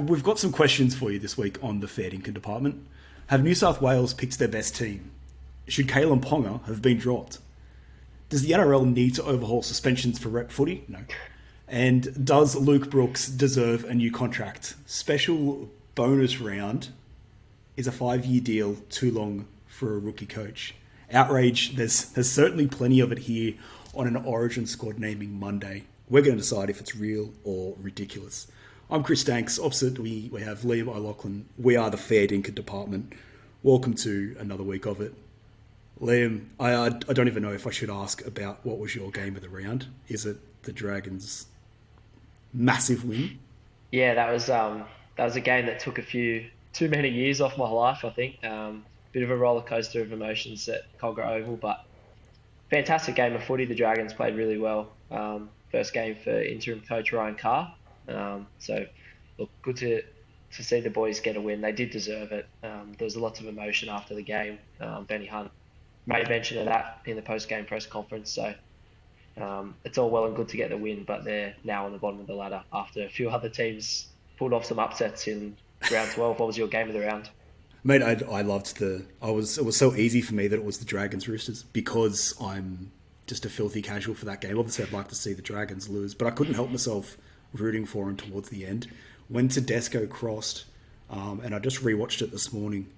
we've got some questions for you this week on the fair dinkum department. Have New South Wales picked their best team? Should Kalen Ponga have been dropped? Does the NRL need to overhaul suspensions for rep footy? No. And does Luke Brooks deserve a new contract? Special bonus round. Is a 5-year deal too long for a rookie coach? Outrage, there's certainly plenty of it here on an Origin squad naming Monday. We're going to decide if it's real or ridiculous. I'm Chris Danks. Opposite, we have Liam O'Loughlin. We are the fair dinkum department. Welcome to another week of it. Liam, I don't even know if I should ask about what was your game of the round. Is it the Dragons' massive win? Yeah, that was a game that took too many years off my life, I think. Bit of a roller coaster of emotions at Cogra Oval, but fantastic game of footy. The Dragons played really well. First game for interim coach Ryan Carr. So look, good to see the boys get a win. They did deserve it. There was lots of emotion after the game. Benny Hunt made mention of that in the post-game press conference. So it's all well and good to get the win, but they're now on the bottom of the ladder after a few other teams pulled off some upsets in round 12. What was your game of the round? Mate, I loved it was so easy for me that it was the Dragons Roosters because I'm just a filthy casual for that game. Obviously, I'd like to see the Dragons lose, but I couldn't help myself rooting for them towards the end. When Tedesco crossed, and I just rewatched it this morning,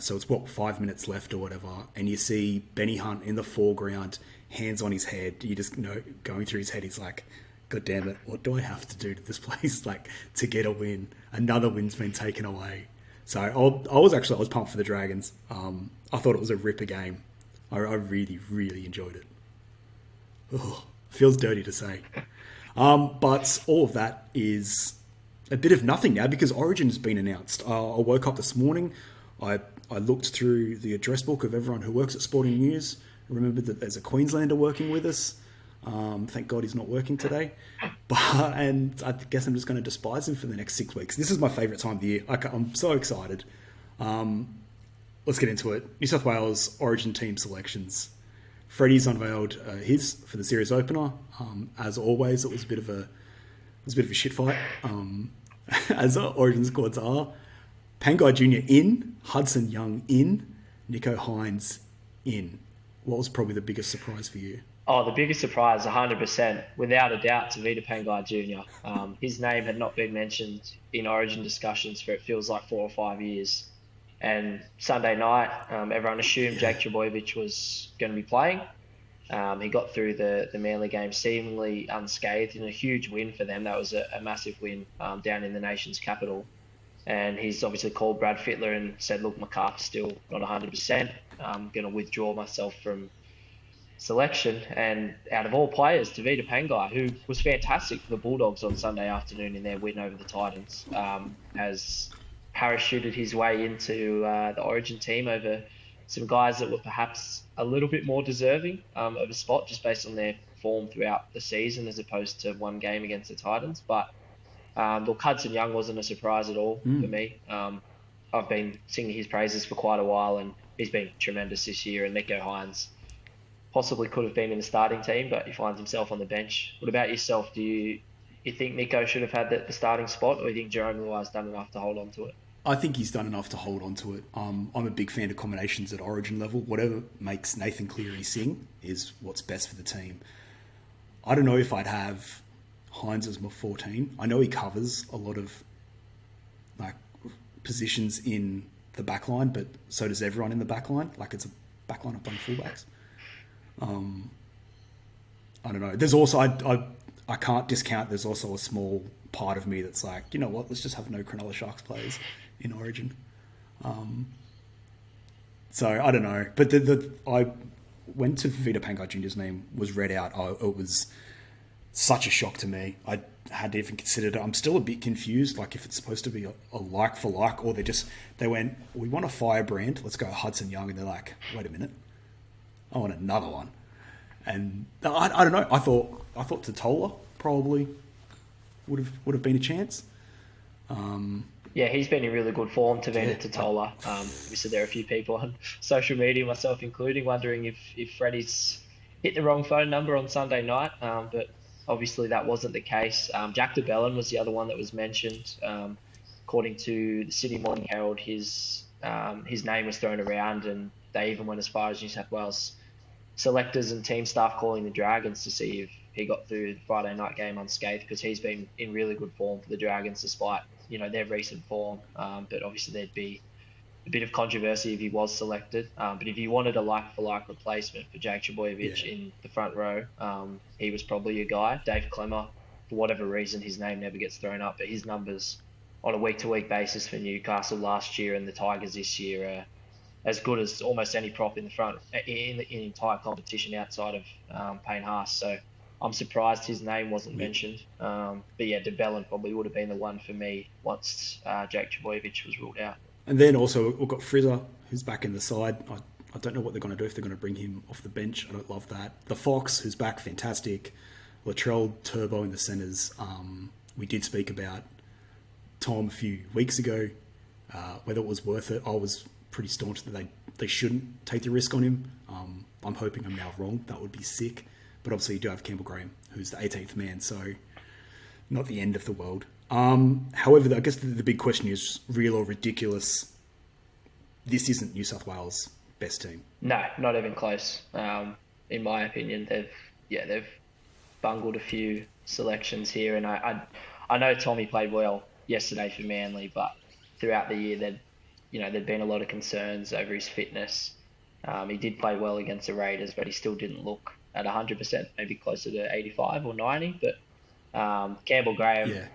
so it's 5 minutes left or whatever, and you see Benny Hunt in the foreground, hands on his head. You just know going through his head, he's like, God damn it, what do I have to do to this place to get a win? Another win's been taken away. So I was pumped for the Dragons. I thought it was a ripper game. I really, really enjoyed it. Ugh, feels dirty to say. But all of that is a bit of nothing now because Origin's been announced. I woke up this morning. I looked through the address book of everyone who works at Sporting News. Remembered that there's a Queenslander working with us. Thank God he's not working today. And I guess I'm just going to despise him for the next 6 weeks. This is my favourite time of the year. I'm so excited. Let's get into it. New South Wales Origin team selections. Freddie's unveiled his for the series opener. As always, it was a bit of a shit fight, as Origin squads are. Pangai Jr. in, Hudson Young in, Nico Hines in. What was probably the biggest surprise for you? Oh, the biggest surprise, 100%, without a doubt, Tavita Pangai Jr. His name had not been mentioned in Origin discussions for it feels like 4 or 5 years. And Sunday night, everyone assumed Jake Trbojevic was going to be playing. He got through the Manly game seemingly unscathed in a huge win for them. That was a massive win down in the nation's capital. And he's obviously called Brad Fittler and said, look, McCarthy's still not 100%. I'm going to withdraw myself from selection. And out of all players, Tavita Pangai, who was fantastic for the Bulldogs on Sunday afternoon in their win over the Titans, has parachuted his way into the Origin team over some guys that were perhaps a little bit more deserving of a spot just based on their form throughout the season as opposed to one game against the Titans. But look, Hudson Young wasn't a surprise at all for me. I've been singing his praises for quite a while and he's been tremendous this year. And Nico Hines possibly could have been in the starting team, but he finds himself on the bench. What about yourself? Do you think Nico should have had the starting spot, or do you think Jerome Luai's done enough to hold on to it? I think he's done enough to hold on to it. I'm a big fan of combinations at Origin level. Whatever makes Nathan Cleary sing is what's best for the team. I don't know if I'd have Hines as my 14. I know he covers a lot of positions in the backline, but so does everyone in the backline. It's a backline of playing fullbacks. I don't know. There's also I can't discount. There's also a small part of me that's like, you know what? Let's just have no Cronulla Sharks players in Origin. So I don't know. But I went to Vita Pangai Jr.'s name was read out. It was such a shock to me. I hadn't even considered it. I'm still a bit confused. If it's supposed to be a like for like, or they went, we want a firebrand. Let's go Hudson Young, and they're like, wait a minute, I want another one. And I don't know. I thought Totola probably would have been a chance. Yeah, he's been in really good form, Tavita Totola. Obviously, there are a few people on social media, myself including, wondering if Freddie's hit the wrong phone number on Sunday night. But obviously, that wasn't the case. Jack de Belin was the other one that was mentioned. according to the Sydney Morning Herald, his name was thrown around, and they even went as far as New South Wales selectors and team staff calling the Dragons to see if he got through the Friday night game unscathed, because he's been in really good form for the Dragons despite their recent form. But obviously there'd be a bit of controversy if he was selected. But if you wanted a like-for-like replacement for Jake Trbojevic in the front row, he was probably your guy. Dave Clemmer, for whatever reason, his name never gets thrown up, but his numbers on a week-to-week basis for Newcastle last year and the Tigers this year are as good as almost any prop in the front in the entire competition outside of Payne Haas. So I'm surprised his name wasn't mentioned. But yeah, De Belin probably would have been the one for me once Jake Trbojevic was ruled out. And then also we've got Frizzer, who's back in the side. I don't know what they're going to do, if they're going to bring him off the bench. I don't love that. The Fox, who's back, fantastic. Latrell, Turbo in the centres. We did speak about Tom a few weeks ago, whether it was worth it. I was pretty staunch that they shouldn't take the risk on him. I'm hoping I'm now wrong. That would be sick. But obviously you do have Campbell Graham, who's the 18th man, so not the end of the world. However, I guess the big question is, real or ridiculous, this isn't New South Wales' best team. No, not even close. In my opinion, they've bungled a few selections here, and I know Tommy played well yesterday for Manly, but throughout the year there'd been a lot of concerns over his fitness. He did play well against the Raiders, but he still didn't look at 100%, maybe closer to 85 or 90. But Campbell Graham,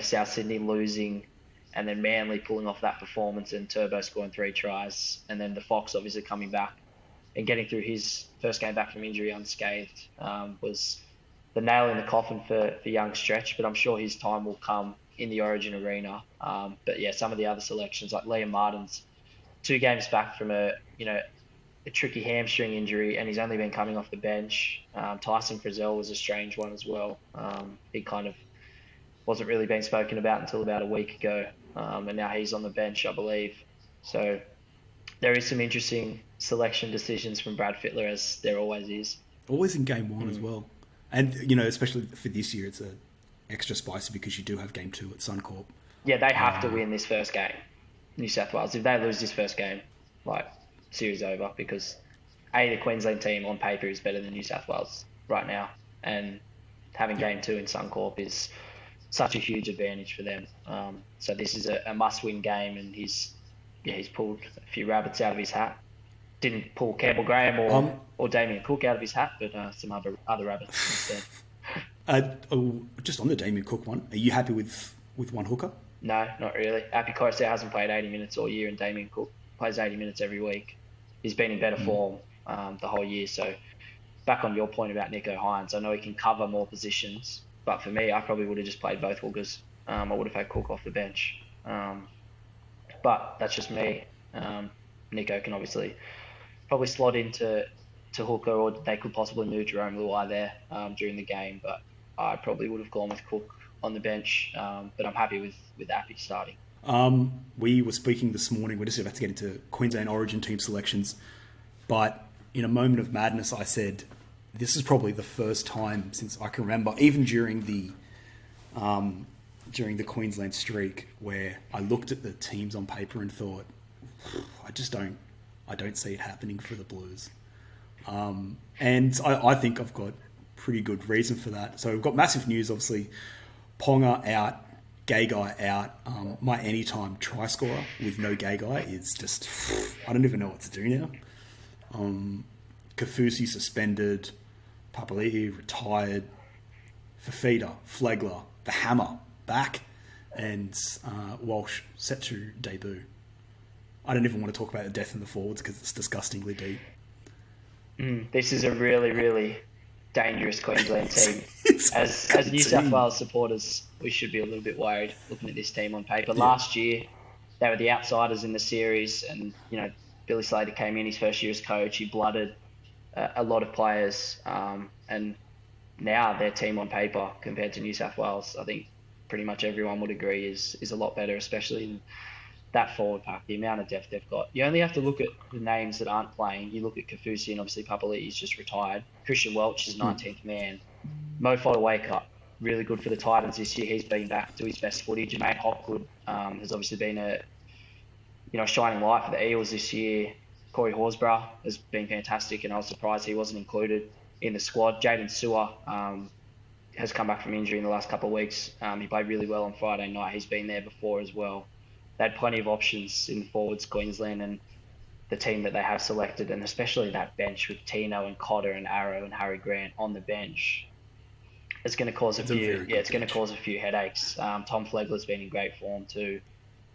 South Sydney losing, and then Manly pulling off that performance and Turbo scoring 3 tries, and then the Fox obviously coming back and getting through his first game back from injury unscathed was the nail in the coffin for young Stretch. But I'm sure his time will come in the Origin arena. But yeah, some of the other selections, like Liam Martin's 2 games back from a tricky hamstring injury, and he's only been coming off the bench. Tyson Frizzell was a strange one as well. He kind of wasn't really being spoken about until about a week ago, and now he's on the bench, I believe. So there is some interesting selection decisions from Brad Fittler, as there always is. Always in game 1 as well. And, especially for this year, it's a extra spicy because you do have game 2 at Suncorp. Yeah, they have to win this first game, New South Wales. If they lose this first game, series over, because the Queensland team on paper is better than New South Wales right now, and having game 2 in Suncorp is such a huge advantage for them. So this is a must-win game, and he's pulled a few rabbits out of his hat. Didn't pull Campbell Graham or Damien Cook out of his hat, but some other rabbits instead. Just on the Damien Cook one, are you happy with one hooker? No, not really. Api Koroisau hasn't played 80 minutes all year, and Damien Cook plays 80 minutes every week. He's been in better form the whole year. So back on your point about Nico Hines, I know he can cover more positions, but for me, I probably would have just played both hookers. I would have had Cook off the bench. But that's just me. Nico can obviously probably slot into hooker, or they could possibly move Jerome Luai there during the game, but I probably would have gone with Cook on the bench. But I'm happy with Appy starting. We were speaking this morning, we're just about to get into Queensland Origin team selections, but in a moment of madness I said this is probably the first time since I can remember, even during the Queensland streak, where I looked at the teams on paper and thought, I don't see it happening for the Blues. And I think I've got pretty good reason for that. So we've got massive news, obviously. Ponga out, Gay Guy out. My anytime try scorer with no Gay Guy is just, I don't even know what to do now. Kafusi suspended, Papali'i retired, Fafita, Flegler, the Hammer back, and Walsh set to debut. I don't even want to talk about the death in the forwards because it's disgustingly deep. This is a really, really dangerous Queensland team. As New South Wales supporters, we should be a little bit worried looking at this team on paper. Yeah. Last year, they were the outsiders in the series, and Billy Slater came in his first year as coach. He blooded a lot of players, and now their team on paper compared to New South Wales, I think pretty much everyone would agree is a lot better, especially in that forward pack, the amount of depth they've got. You only have to look at the names that aren't playing. You look at Kafusi, and obviously Papali'i's just retired. Christian Welch is 19th man. Mo Fotuaika, really good for the Titans this year. He's been back to his best footy. Jermaine Hopgood has obviously been a shining light for the Eels this year. Corey Horsburgh has been fantastic, and I was surprised he wasn't included in the squad. Jaden Sewer has come back from injury in the last couple of weeks. He played really well on Friday night. He's been there before as well. They had plenty of options in forwards, Queensland, and the team that they have selected, and especially that bench with Tino and Cotter and Arrow and Harry Grant on the bench. It's going to cause a few headaches. Tom Flegler's been in great form too.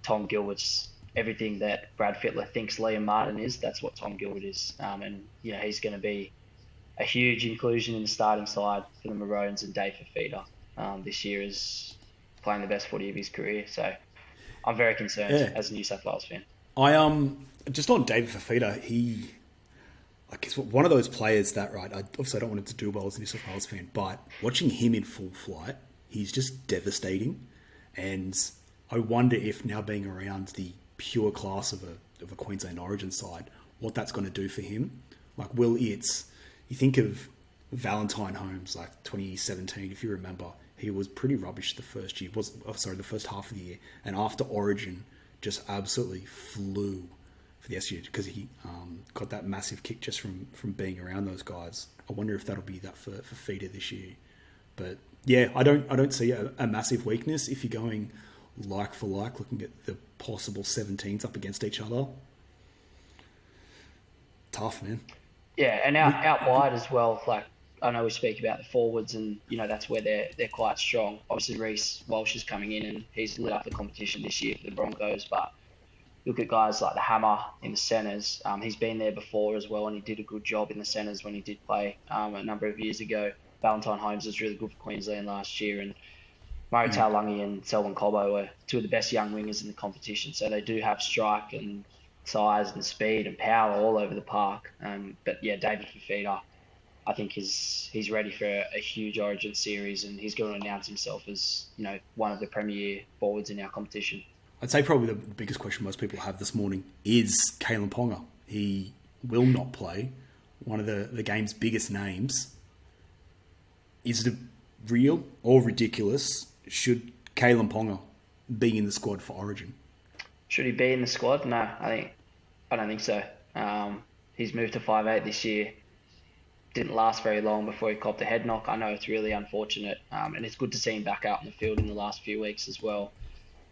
Tom Gilbert's everything that Brad Fittler thinks Liam Martin is. That's what Tom Gilbert is, and he's going to be a huge inclusion in the starting side for the Maroons, and Dave Fafita this year is playing the best footy of his career. So I'm very concerned as a New South Wales fan. I just on David Fafita, he like he's one of those players that I obviously don't want him to do well as a New South Wales fan, but watching him in full flight, he's just devastating, and I wonder if now being around the pure class of a Queensland Origin side, what that's going to do for him. Like, you think of Valentine Holmes, like 2017, if you remember, he was pretty rubbish the first first half of the year, and after Origin, just absolutely flew for the SU because he got that massive kick just from being around those guys. I wonder if that'll be that for Fafita this year. But yeah, I don't see a massive weakness if you're going like for like, looking at the possible 17s up against each other. Tough, man. Yeah, and out wide as well. Like, I know we speak about the forwards, and that's where they're quite strong. Obviously, Reece Walsh is coming in, and he's lit up the competition this year for the Broncos. But look at guys like the Hammer in the centres. He's been there before as well, and he did a good job in the centres when he did play a number of years ago. Valentine Holmes was really good for Queensland last year, and Murray Taulagi and Selwyn Cobbo were two of the best young wingers in the competition. So they do have strike and size and speed and power all over the park. But yeah, David Fafita, I think he's ready for a huge Origin series, and he's going to announce himself as one of the premier forwards in our competition. I'd say probably the biggest question most people have this morning is Kalen Ponga. He will not play. One of the game's biggest names. Is it real or ridiculous? Should Kalen Ponga be in the squad for Origin? Should he be in the squad? No, I don't think so. He's moved to 5'8" this year. Didn't last very long before he copped a head knock. I know it's really unfortunate, and it's good to see him back out in the field in the last few weeks as well.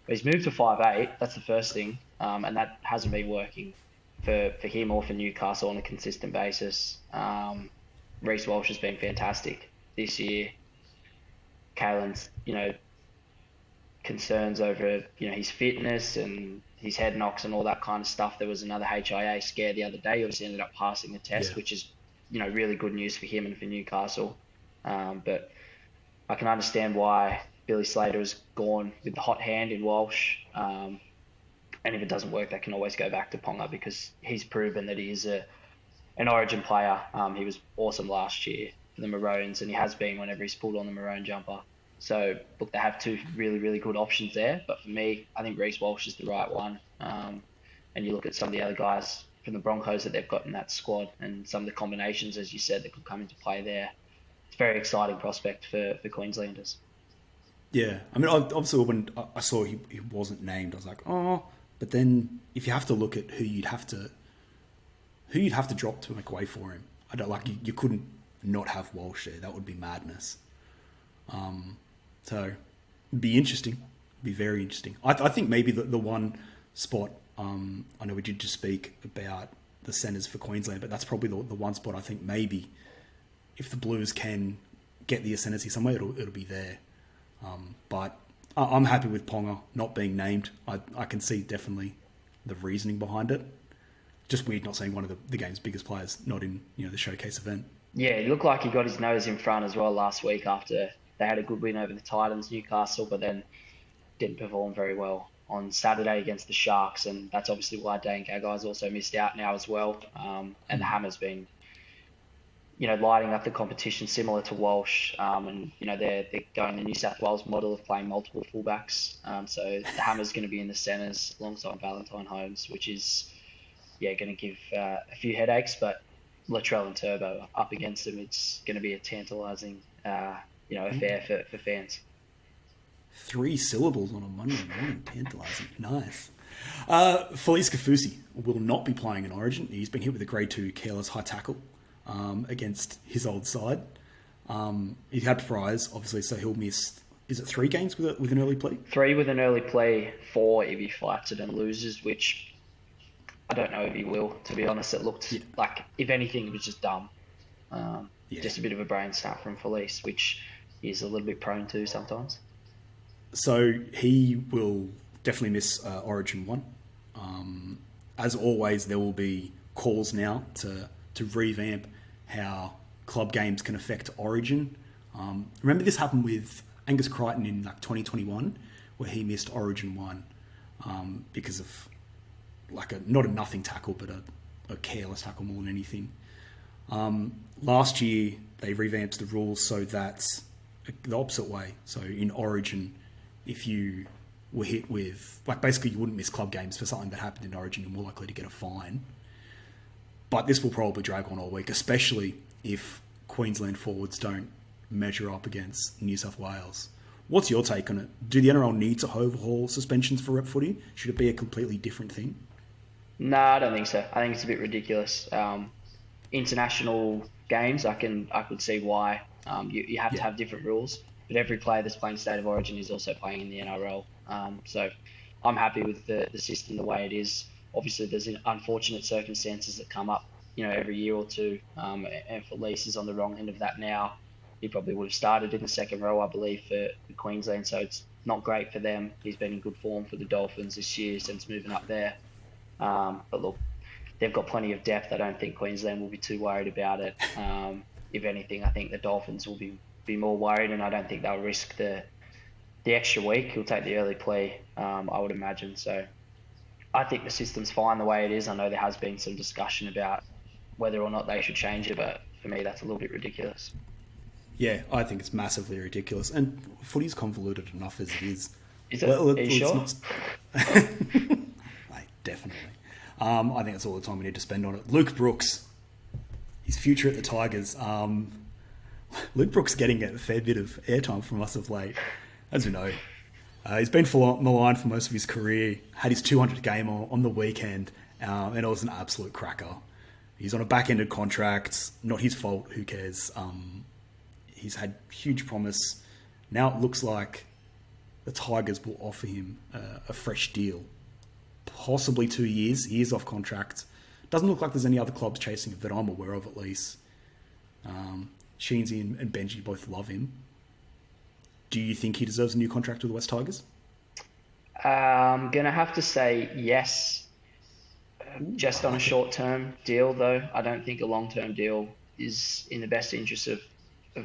But he's moved to 5'8", that's the first thing, and that hasn't been working for him or for Newcastle on a consistent basis. Reece Walsh has been fantastic this year. Kalen's, concerns over, his fitness and his head knocks and all that kind of stuff. There was another HIA scare the other day. He obviously ended up passing the test, which is, really good news for him and for Newcastle. But I can understand why Billy Slater has gone with the hot hand in Walsh. And if it doesn't work, they can always go back to Ponga because he's proven that he is an Origin player. He was awesome last year for the Maroons, and he has been whenever he's pulled on the Maroon jumper. So, look, they have two really, really good options there. But for me, I think Reece Walsh is the right one. And you look at some of the other guys from the Broncos that they've got in that squad and some of the combinations, as you said, that could come into play there. It's a very exciting prospect for Queenslanders. Yeah, I mean, obviously when I saw he wasn't named, I was like, oh. But then if you have to look at who you'd have to drop to make way for him, I don't like you couldn't not have Walsh there. That would be madness. So it'd be interesting. Be very interesting. I think maybe the one spot. I know we did just speak about the centres for Queensland, but that's probably the one spot I think maybe if the Blues can get the ascendancy somewhere, it'll be there. But I'm happy with Ponga not being named. I can see definitely the reasoning behind it. Just weird not seeing one of the game's biggest players not in the showcase event. Yeah, it looked like he got his nose in front as well last week after they had a good win over the Titans, Newcastle, but then didn't perform very well on Saturday against the Sharks, and that's obviously why Dane Gagai's also missed out now as well. And the Hammer's been, lighting up the competition similar to Walsh, and they're going the New South Wales model of playing multiple fullbacks. So the Hammer's going to be in the centres alongside Valentine Holmes, which is going to give a few headaches, but Latrell and Turbo up against them, it's going to be a tantalising affair for fans. 3 syllables on a Monday morning, tantalising. Nice. Felice Kafusi will not be playing in Origin. He's been hit with a grade 2 careless high tackle against his old side. He had prize, obviously, so he'll miss, is it 3 games with an early play? 3 with an early play, 4 if he fights it and loses, which I don't know if he will, to be honest. It looked like, if anything, it was just dumb. Just a bit of a brain snap from Felice, which he's a little bit prone to sometimes. So he will definitely miss Origin 1. As always, there will be calls now to revamp how club games can affect Origin. Remember this happened with Angus Crichton in 2021, where he missed Origin 1 because of not a nothing tackle, but a careless tackle more than anything. Last year, they revamped the rules so that the opposite way. So in Origin, if you were hit with, basically you wouldn't miss club games for something that happened in Origin, you're more likely to get a fine. But this will probably drag on all week, especially if Queensland forwards don't measure up against New South Wales. What's your take on it? Do the NRL need to overhaul suspensions for rep footy? Should it be a completely different thing? No, I don't think so. I think it's a bit ridiculous. International games, I could see why. You have to have different rules, but every player that's playing State of Origin is also playing in the NRL. So I'm happy with the system the way it is. Obviously, there's unfortunate circumstances that come up, every year or two. And Felice is on the wrong end of that now. He probably would have started in the second row, I believe, for Queensland. So it's not great for them. He's been in good form for the Dolphins this year since moving up there. But look, they've got plenty of depth. I don't think Queensland will be too worried about it. If anything, I think the Dolphins will be more worried, and I don't think they'll risk the extra week. He'll take the early plea, I would imagine. So I think the system's fine the way it is. I know there has been some discussion about whether or not they should change it, but for me, that's a little bit ridiculous. Yeah, I think it's massively ridiculous. And footy's convoluted enough as it is. Is it? Are you sure? Mate, definitely. I think that's all the time we need to spend on it. Luke Brooks, his future at the Tigers. Luke Brooks getting a fair bit of airtime from us of late, as we know. He's been maligned for most of his career, had his 200 game on the weekend, and it was an absolute cracker. He's on a back-ended contract, not his fault, who cares? He's had huge promise. Now it looks like the Tigers will offer him a fresh deal. Possibly 2 years. He is off contract. Doesn't look like there's any other clubs chasing it that I'm aware of, at least. Sheensy and Benji both love him. Do you think he deserves a new contract with the West Tigers? I'm going to have to say yes. Just on a short-term deal, though. I don't think a long-term deal is in the best interest of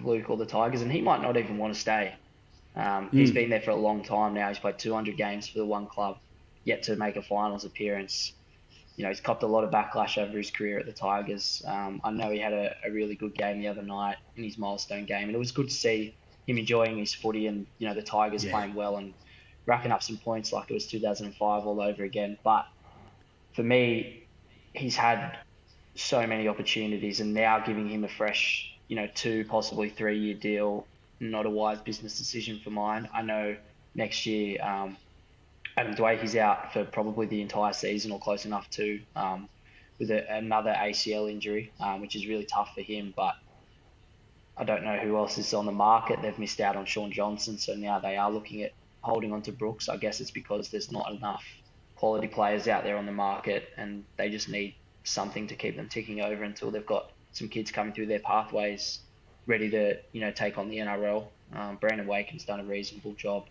Luke or the Tigers, and he might not even want to stay. He's been there for a long time now. He's played 200 games for the one club, yet to make a finals appearance. He's copped a lot of backlash over his career at the Tigers. I know he had a really good game the other night in his milestone game, and it was good to see him enjoying his footy and, the Tigers playing well and racking up some points like it was 2005 all over again. But for me, he's had so many opportunities, and now giving him a fresh, 2, possibly 3 year deal, not a wise business decision for mine. I know next year, Adam Dwyer, he's out for probably the entire season or close enough to, with another ACL injury, which is really tough for him. But I don't know who else is on the market. They've missed out on Sean Johnson, so now they are looking at holding on to Brooks. I guess it's because there's not enough quality players out there on the market, and they just need something to keep them ticking over until they've got some kids coming through their pathways ready to, take on the NRL. Brandon Waken's done a reasonable job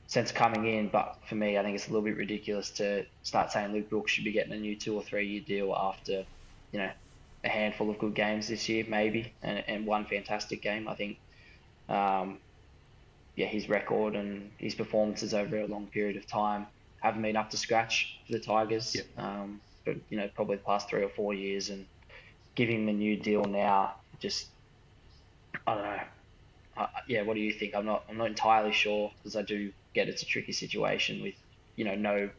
since coming in, but for me, I think it's a little bit ridiculous to start saying Luke Brooks should be getting a new 2 or 3 year deal after, a handful of good games this year, maybe, and one fantastic game. I think, his record and his performances over a long period of time haven't been up to scratch for the Tigers. Yep. But probably the past 3 or 4 years, and giving him a new deal now, just, I don't know. What do you think? I'm not entirely sure, because I do get it's a tricky situation with, no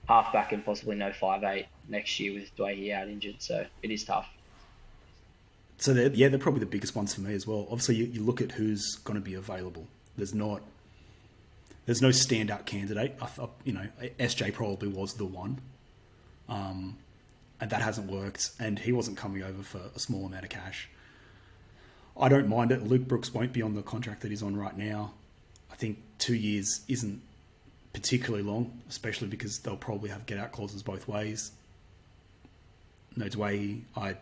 halfback and possibly no 5'8" next year with Dwayne out injured. So it is tough. So they're probably the biggest ones for me as well. Obviously, you look at who's going to be available. There's no standout candidate. SJ probably was the one, and that hasn't worked. And he wasn't coming over for a small amount of cash. I don't mind it. Luke Brooks won't be on the contract that he's on right now. I think 2 years isn't particularly long, especially because they'll probably have get-out clauses both ways. No way. I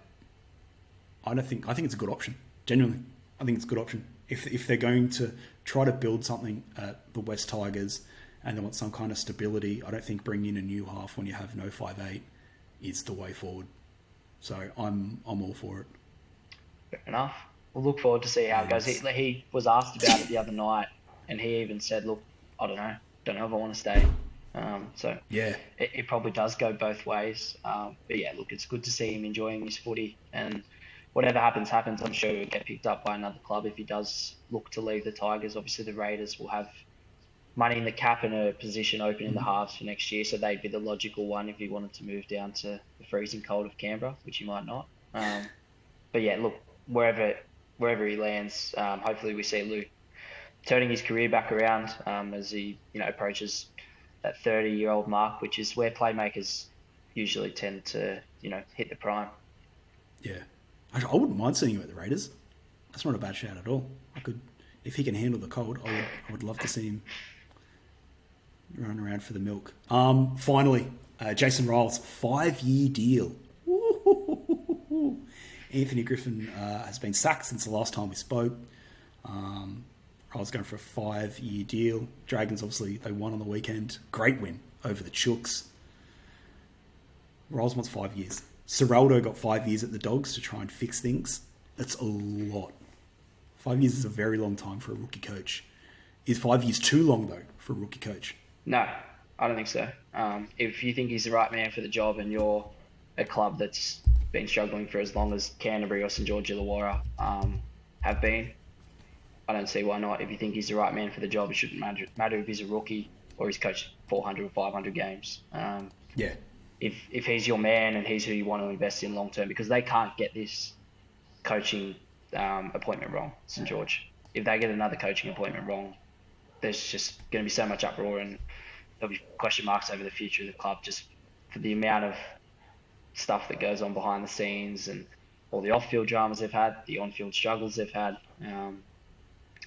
think it's a good option. Genuinely, I think it's a good option. If they're going to try to build something at the West Tigers and they want some kind of stability, I don't think bringing in a new half when you have no 5'8" is the way forward. So I'm all for it. Fair enough. We'll look forward to see how it goes. He was asked about it the other night, and he even said, "Look, I don't know if I want to stay." So yeah, it probably does go both ways. But yeah, look, it's good to see him enjoying his footy, and whatever happens. I'm sure he'll get picked up by another club if he does look to leave the Tigers. Obviously, the Raiders will have money in the cap and a position open in the halves for next year, so they'd be the logical one if he wanted to move down to the freezing cold of Canberra, which he might not. But yeah, look, wherever he lands, hopefully we see Luke turning his career back around as he approaches that 30-year-old mark, which is where playmakers usually tend to hit the prime. Yeah, I wouldn't mind seeing him at the Raiders. That's not a bad shout at all. If he can handle the cold, I would love to see him run around for the milk. Finally, Jason Ryles, 5-year deal. Woo-hoo-hoo-hoo-hoo. Anthony Griffin has been sacked since the last time we spoke. Ryles going for a 5-year deal. Dragons, obviously, they won on the weekend. Great win over the Chooks. Ryles wants 5 years. Seraldo got 5 years at the Dogs to try and fix things. That's a lot. 5 years is a very long time for a rookie coach. Is 5 years too long, though, for a rookie coach? No, I don't think so. If you think he's the right man for the job and you're a club that's been struggling for as long as Canterbury or St George Illawarra have been, I don't see why not. If you think he's the right man for the job, it shouldn't matter if he's a rookie or he's coached 400 or 500 games. Yeah. If he's your man and he's who you want to invest in long term, because they can't get this coaching appointment wrong, St George. If they get another coaching appointment wrong, there's just going to be so much uproar and there'll be question marks over the future of the club just for the amount of stuff that goes on behind the scenes and all the off-field dramas they've had, the on-field struggles they've had.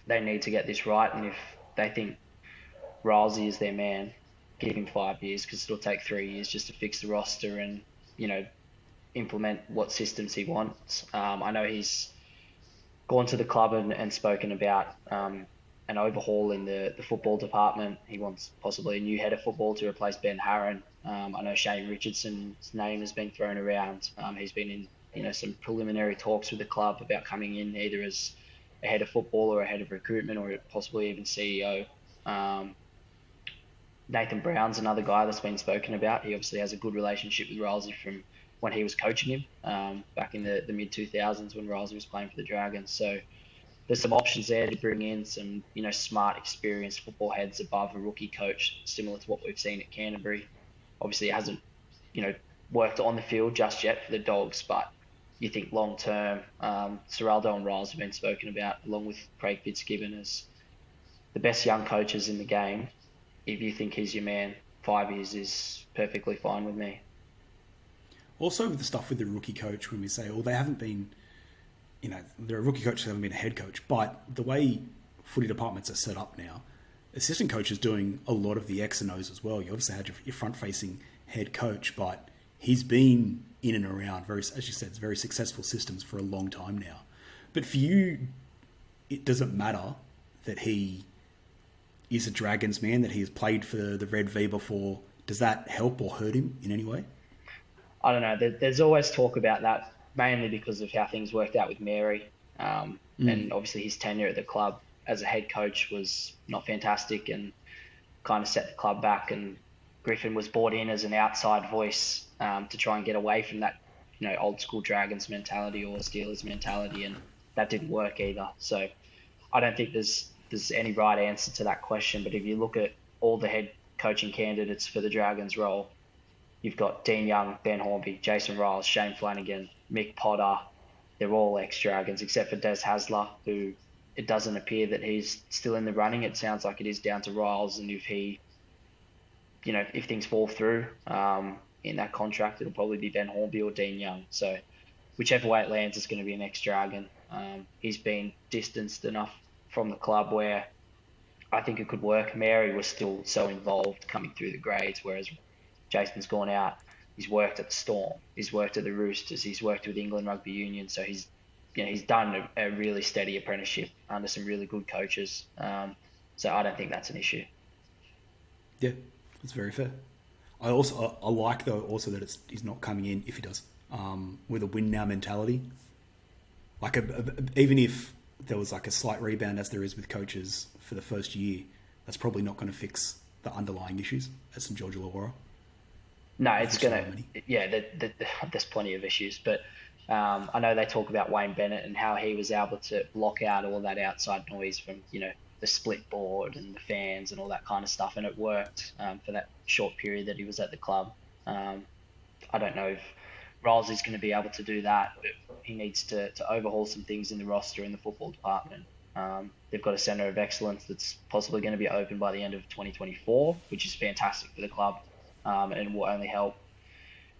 They need to get this right, and if they think Rylesy is their man, give him 5 years, because it'll take 3 years just to fix the roster and implement what systems he wants. I know he's gone to the club and spoken about an overhaul in the football department. He wants possibly a new head of football to replace Ben Harron. I know Shane Richardson's name has been thrown around. He's been in some preliminary talks with the club about coming in either as a head of football or a head of recruitment or possibly even CEO. Nathan Brown's another guy that's been spoken about. He obviously has a good relationship with Rylesy from when he was coaching him back in the mid-2000s when Rylesy was playing for the Dragons. So there's some options there to bring in some smart, experienced football heads above a rookie coach, similar to what we've seen at Canterbury. Obviously, it hasn't worked on the field just yet for the Dogs, but you think long term, Seraldo and Ryles have been spoken about, along with Craig Fitzgibbon, as the best young coaches in the game. If you think he's your man, 5 years is perfectly fine with me. Also, with the stuff with the rookie coach, when we say, they haven't been, there are rookie coaches who haven't been a head coach, but the way footy departments are set up now, assistant coach is doing a lot of the X and O's as well. You obviously had your front-facing head coach, but he's been in and around, as you said, very successful systems for a long time now. But for you, it doesn't matter that he is a Dragons man, that he has played for the Red V before. Does that help or hurt him in any way? I don't know. There's always talk about that, mainly because of how things worked out with Mary. And obviously his tenure at the club as a head coach was not fantastic and kind of set the club back. And Griffin was brought in as an outside voice to try and get away from that, old school Dragons mentality or Steelers mentality, and that didn't work either. So I don't think there's any right answer to that question. But if you look at all the head coaching candidates for the Dragons role, you've got Dean Young, Ben Hornby, Jason Ryles, Shane Flanagan, Mick Potter. they're all ex-Dragons except for Des Hasler, who it doesn't appear that he's still in the running. It sounds like it is down to Riles, and if things fall through in that contract, it'll probably be Ben Hornby or Dean Young. So whichever way it lands, it's going to be an ex-Dragon. He's been distanced enough from the club where I think it could work. Mary was still so involved coming through the grades, whereas Jason's gone out. He's worked at the Storm. He's worked at the Roosters. He's worked with England Rugby Union. So he's done a really steady apprenticeship under some really good coaches. So I don't think that's an issue. Yeah, that's very fair. I like though also that he's not coming in, if he does, with a win now mentality. Like even if there was like a slight rebound as there is with coaches for the first year, that's probably not going to fix the underlying issues at St George Illawarra. No, it's going to, there's plenty of issues, but I know they talk about Wayne Bennett and how he was able to block out all that outside noise from, the split board and the fans and all that kind of stuff, and it worked for that short period that he was at the club. I don't know if Riles is going to be able to do that, but he needs to overhaul some things in the roster in the football department. They've got a centre of excellence that's possibly going to be open by the end of 2024, which is fantastic for the club, and will only help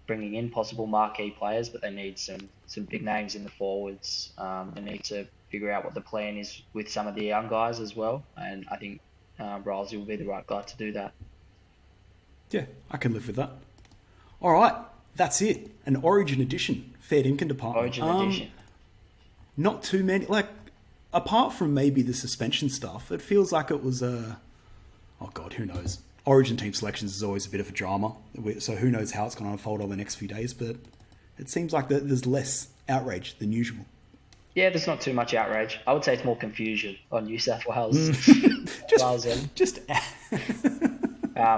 bringing in possible marquee players, but they need some big names in the forwards. They need to figure out what the plan is with some of the young guys as well, and I think Riles will be the right guy to do that. Yeah, I can live with that. All right, that's it. An Origin edition, fair dinkum department. Origin edition. Not too many, apart from maybe the suspension stuff, it feels like it was oh God, who knows? Origin team selections is always a bit of a drama, so who knows how it's going to unfold over the next few days, but it seems like there's less outrage than usual. Yeah, there's not too much outrage. I would say it's more confusion on New South Wales.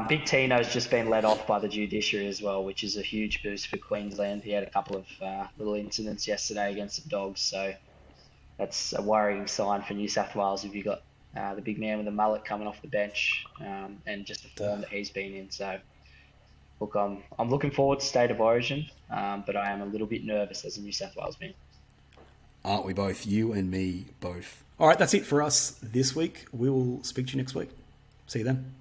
Big Tino's just been let off by the judiciary as well, which is a huge boost for Queensland. He had a couple of little incidents yesterday against the Dogs, so that's a worrying sign for New South Wales if you've got the big man with the mullet coming off the bench and just the form that he's been in. So, look, I'm looking forward to State of Origin, but I am a little bit nervous as a New South Wales man. Aren't we both? You and me both. All right, that's it for us this week. We will speak to you next week. See you then.